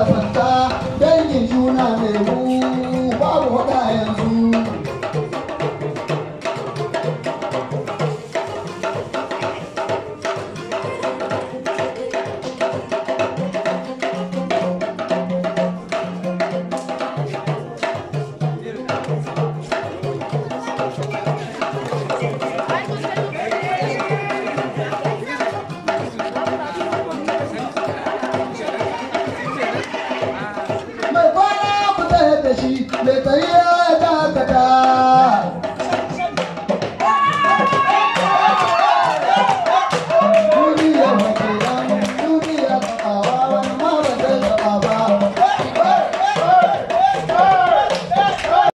sasanta dangin juna ne mu babu faɗa yanzu. Mai kwana ku tsaye da shi mai tsaye ya dakata.